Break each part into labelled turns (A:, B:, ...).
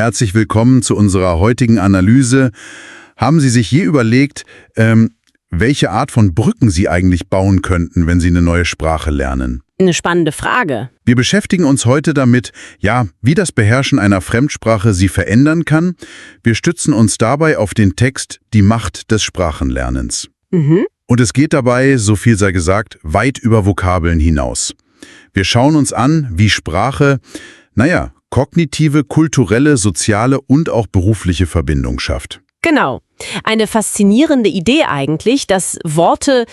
A: Herzlich willkommen zu unserer heutigen Analyse. Haben Sie sich je überlegt, welche Art von Brücken Sie eigentlich bauen könnten, wenn Sie eine neue Sprache lernen?
B: Eine spannende Frage.
A: Wir beschäftigen uns heute damit, wie das Beherrschen einer Fremdsprache Sie verändern kann. Wir stützen uns dabei auf den Text Die Macht des Sprachenlernens. Und es geht dabei, so viel sei gesagt, weit über Vokabeln hinaus. Wir schauen uns an, wie Sprache, kognitive, kulturelle, soziale und auch berufliche Verbindung schafft.
B: Genau. Eine faszinierende Idee eigentlich, dass Worte,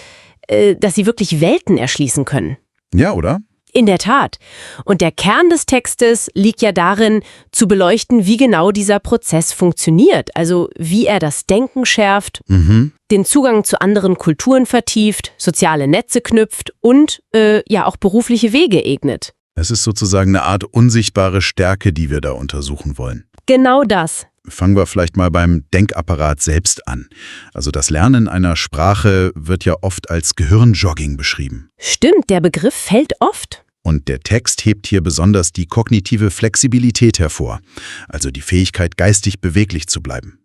B: dass sie wirklich Welten erschließen können.
A: Ja, oder?
B: In der Tat. Und der Kern des Textes liegt ja darin, zu beleuchten, wie genau dieser Prozess funktioniert. Also wie er das Denken schärft, den Zugang zu anderen Kulturen vertieft, soziale Netze knüpft und auch berufliche Wege ebnet.
A: Es ist sozusagen eine Art unsichtbare Stärke, die wir da untersuchen wollen.
B: Genau das.
A: Fangen wir vielleicht mal beim Denkapparat selbst an. Also das Lernen einer Sprache wird ja oft als Gehirnjogging beschrieben.
B: Stimmt, der Begriff fällt oft.
A: Und der Text hebt hier besonders die kognitive Flexibilität hervor, also die Fähigkeit, geistig beweglich zu bleiben.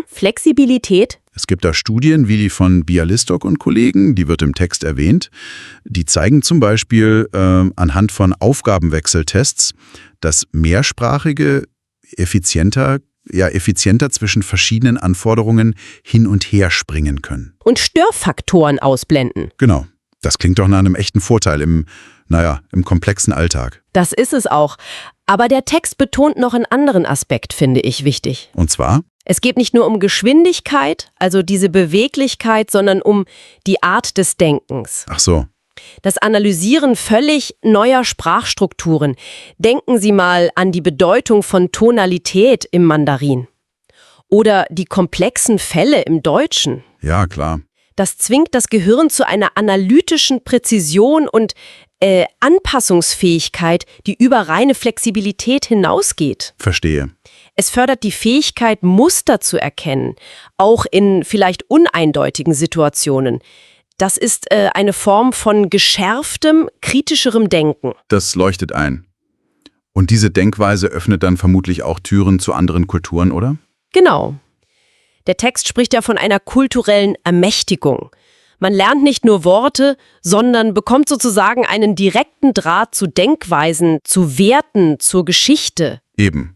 B: Flexibilität.
A: Es gibt da Studien wie die von Bialystok und Kollegen, die wird im Text erwähnt. Die zeigen zum Beispiel anhand von Aufgabenwechseltests, dass Mehrsprachige effizienter zwischen verschiedenen Anforderungen hin und her springen können.
B: Und Störfaktoren ausblenden.
A: Genau. Das klingt doch nach einem echten Vorteil im komplexen Alltag.
B: Das ist es auch. Aber der Text betont noch einen anderen Aspekt, finde ich, wichtig.
A: Und zwar?
B: Es geht nicht nur um Geschwindigkeit, also diese Beweglichkeit, sondern um die Art des Denkens.
A: Ach so.
B: Das Analysieren völlig neuer Sprachstrukturen. Denken Sie mal an die Bedeutung von Tonalität im Mandarin. Oder die komplexen Fälle im Deutschen.
A: Ja, klar.
B: Das zwingt das Gehirn zu einer analytischen Präzision und Anpassungsfähigkeit, die über reine Flexibilität hinausgeht.
A: Verstehe.
B: Es fördert die Fähigkeit, Muster zu erkennen, auch in vielleicht uneindeutigen Situationen. Das ist eine Form von geschärftem, kritischerem Denken.
A: Das leuchtet ein. Und diese Denkweise öffnet dann vermutlich auch Türen zu anderen Kulturen, oder?
B: Genau. Der Text spricht ja von einer kulturellen Ermächtigung. Man lernt nicht nur Worte, sondern bekommt sozusagen einen direkten Draht zu Denkweisen, zu Werten, zur Geschichte.
A: Eben.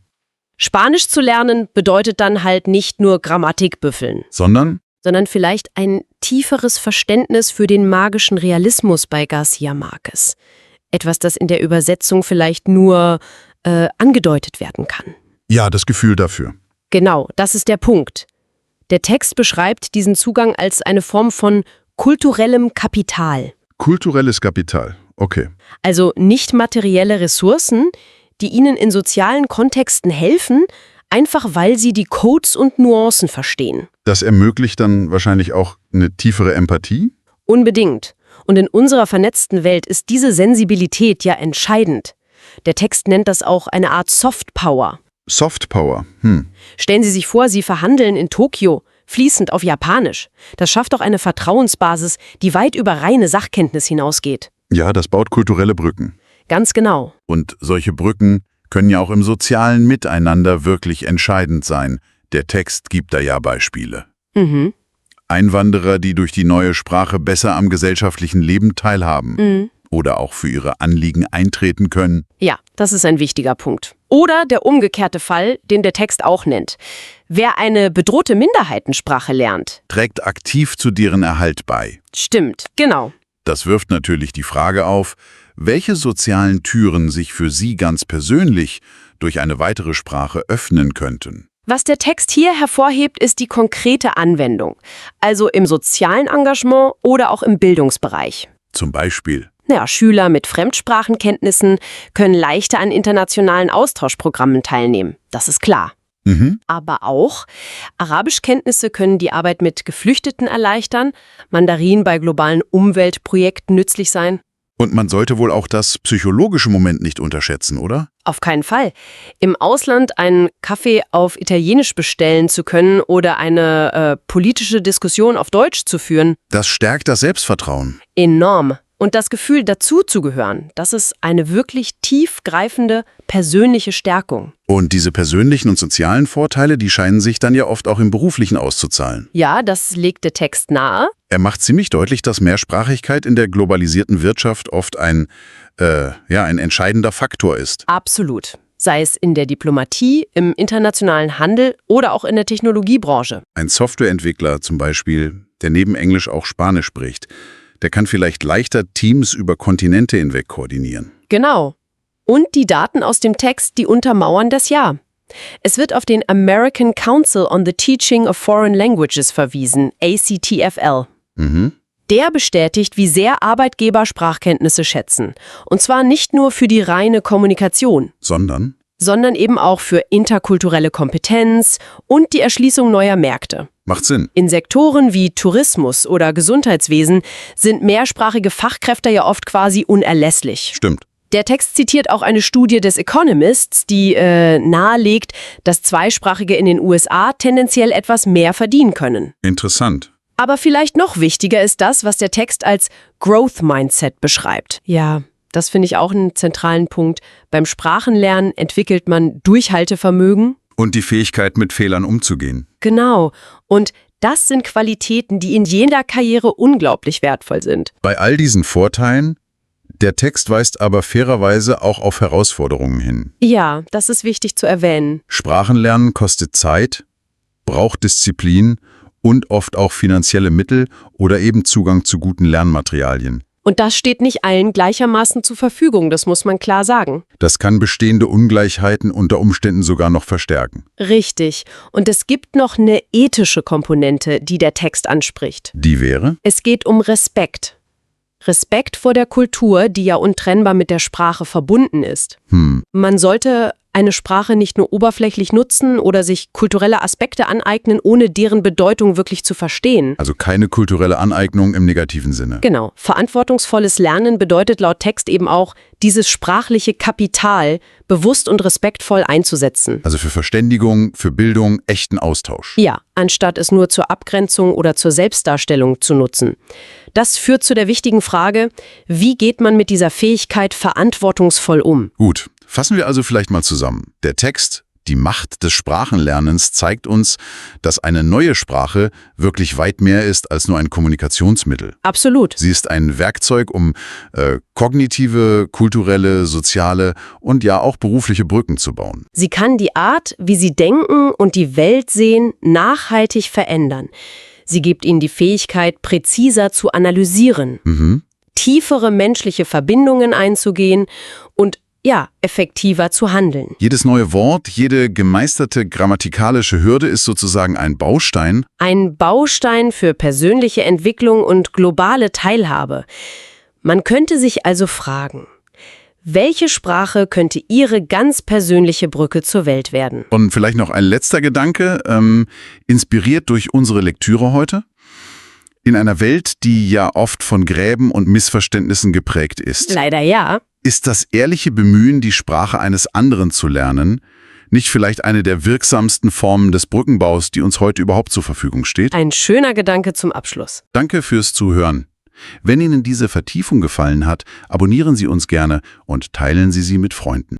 B: Spanisch zu lernen bedeutet dann halt nicht nur Grammatik büffeln.
A: Sondern
B: vielleicht ein tieferes Verständnis für den magischen Realismus bei García Márquez. Etwas, das in der Übersetzung vielleicht nur angedeutet werden kann.
A: Ja, das Gefühl dafür.
B: Genau, das ist der Punkt. Der Text beschreibt diesen Zugang als eine Form von kulturellem Kapital.
A: Kulturelles Kapital, okay.
B: Also nicht materielle Ressourcen, die Ihnen in sozialen Kontexten helfen, einfach weil Sie die Codes und Nuancen verstehen.
A: Das ermöglicht dann wahrscheinlich auch eine tiefere Empathie?
B: Unbedingt. Und in unserer vernetzten Welt ist diese Sensibilität ja entscheidend. Der Text nennt das auch eine Art Soft Power.
A: Soft Power,
B: Stellen Sie sich vor, Sie verhandeln in Tokio, fließend auf Japanisch. Das schafft doch eine Vertrauensbasis, die weit über reine Sachkenntnis hinausgeht.
A: Ja, das baut kulturelle Brücken.
B: Ganz genau.
A: Und solche Brücken können ja auch im sozialen Miteinander wirklich entscheidend sein. Der Text gibt da ja Beispiele. Einwanderer, die durch die neue Sprache besser am gesellschaftlichen Leben teilhaben. Oder auch für ihre Anliegen eintreten können.
B: Ja, das ist ein wichtiger Punkt. Oder der umgekehrte Fall, den der Text auch nennt. Wer eine bedrohte Minderheitensprache lernt,
A: trägt aktiv zu deren Erhalt bei.
B: Stimmt, genau.
A: Das wirft natürlich die Frage auf, welche sozialen Türen sich für Sie ganz persönlich durch eine weitere Sprache öffnen könnten.
B: Was der Text hier hervorhebt, ist die konkrete Anwendung. Also im sozialen Engagement oder auch im Bildungsbereich.
A: Zum Beispiel?
B: Schüler mit Fremdsprachenkenntnissen können leichter an internationalen Austauschprogrammen teilnehmen. Das ist klar. Aber auch Arabischkenntnisse können die Arbeit mit Geflüchteten erleichtern, Mandarin bei globalen Umweltprojekten nützlich sein.
A: Und man sollte wohl auch das psychologische Moment nicht unterschätzen, oder?
B: Auf keinen Fall. Im Ausland einen Kaffee auf Italienisch bestellen zu können oder eine politische Diskussion auf Deutsch zu führen.
A: Das stärkt das Selbstvertrauen.
B: Enorm. Und das Gefühl, dazuzugehören, das ist eine wirklich tiefgreifende persönliche Stärkung.
A: Und diese persönlichen und sozialen Vorteile, die scheinen sich dann ja oft auch im Beruflichen auszuzahlen.
B: Ja, das legt der Text nahe.
A: Er macht ziemlich deutlich, dass Mehrsprachigkeit in der globalisierten Wirtschaft oft ein entscheidender Faktor ist.
B: Absolut. Sei es in der Diplomatie, im internationalen Handel oder auch in der Technologiebranche.
A: Ein Softwareentwickler zum Beispiel, der neben Englisch auch Spanisch spricht, der kann vielleicht leichter Teams über Kontinente hinweg koordinieren.
B: Genau. Und die Daten aus dem Text, die untermauern das Ja. Es wird auf den American Council on the Teaching of Foreign Languages verwiesen, ACTFL. Der bestätigt, wie sehr Arbeitgeber Sprachkenntnisse schätzen. Und zwar nicht nur für die reine Kommunikation, sondern eben auch für interkulturelle Kompetenz und die Erschließung neuer Märkte.
A: Macht Sinn.
B: In Sektoren wie Tourismus oder Gesundheitswesen sind mehrsprachige Fachkräfte ja oft quasi unerlässlich.
A: Stimmt.
B: Der Text zitiert auch eine Studie des Economists, die nahelegt, dass Zweisprachige in den USA tendenziell etwas mehr verdienen können.
A: Interessant.
B: Aber vielleicht noch wichtiger ist das, was der Text als Growth Mindset beschreibt. Ja, das finde ich auch einen zentralen Punkt. Beim Sprachenlernen entwickelt man Durchhaltevermögen.
A: Und die Fähigkeit, mit Fehlern umzugehen.
B: Genau. Und das sind Qualitäten, die in jeder Karriere unglaublich wertvoll sind.
A: Bei all diesen Vorteilen, der Text weist aber fairerweise auch auf Herausforderungen hin.
B: Ja, das ist wichtig zu erwähnen.
A: Sprachenlernen kostet Zeit, braucht Disziplin und oft auch finanzielle Mittel oder eben Zugang zu guten Lernmaterialien.
B: Und das steht nicht allen gleichermaßen zur Verfügung, das muss man klar sagen.
A: Das kann bestehende Ungleichheiten unter Umständen sogar noch verstärken.
B: Richtig. Und es gibt noch eine ethische Komponente, die der Text anspricht.
A: Die wäre?
B: Es geht um Respekt. Respekt vor der Kultur, die ja untrennbar mit der Sprache verbunden ist. Man sollte eine Sprache nicht nur oberflächlich nutzen oder sich kulturelle Aspekte aneignen, ohne deren Bedeutung wirklich zu verstehen.
A: Also keine kulturelle Aneignung im negativen Sinne.
B: Genau. Verantwortungsvolles Lernen bedeutet laut Text eben auch, dieses sprachliche Kapital bewusst und respektvoll einzusetzen.
A: Also für Verständigung, für Bildung, echten Austausch.
B: Ja, anstatt es nur zur Abgrenzung oder zur Selbstdarstellung zu nutzen. Das führt zu der wichtigen Frage, wie geht man mit dieser Fähigkeit verantwortungsvoll um?
A: Gut, fassen wir also vielleicht mal zusammen. Der Text, die Macht des Sprachenlernens, zeigt uns, dass eine neue Sprache wirklich weit mehr ist als nur ein Kommunikationsmittel.
B: Absolut.
A: Sie ist ein Werkzeug, um kognitive, kulturelle, soziale und ja auch berufliche Brücken zu bauen.
B: Sie kann die Art, wie Sie denken und die Welt sehen, nachhaltig verändern. Sie gibt Ihnen die Fähigkeit, präziser zu analysieren, tiefere menschliche Verbindungen einzugehen und effektiver zu handeln.
A: Jedes neue Wort, jede gemeisterte grammatikalische Hürde ist sozusagen ein Baustein.
B: Ein Baustein für persönliche Entwicklung und globale Teilhabe. Man könnte sich also fragen, welche Sprache könnte Ihre ganz persönliche Brücke zur Welt werden?
A: Und vielleicht noch ein letzter Gedanke, inspiriert durch unsere Lektüre heute. In einer Welt, die ja oft von Gräben und Missverständnissen geprägt ist.
B: Leider ja.
A: Ist das ehrliche Bemühen, die Sprache eines anderen zu lernen, nicht vielleicht eine der wirksamsten Formen des Brückenbaus, die uns heute überhaupt zur Verfügung steht?
B: Ein schöner Gedanke zum Abschluss.
A: Danke fürs Zuhören. Wenn Ihnen diese Vertiefung gefallen hat, abonnieren Sie uns gerne und teilen Sie sie mit Freunden.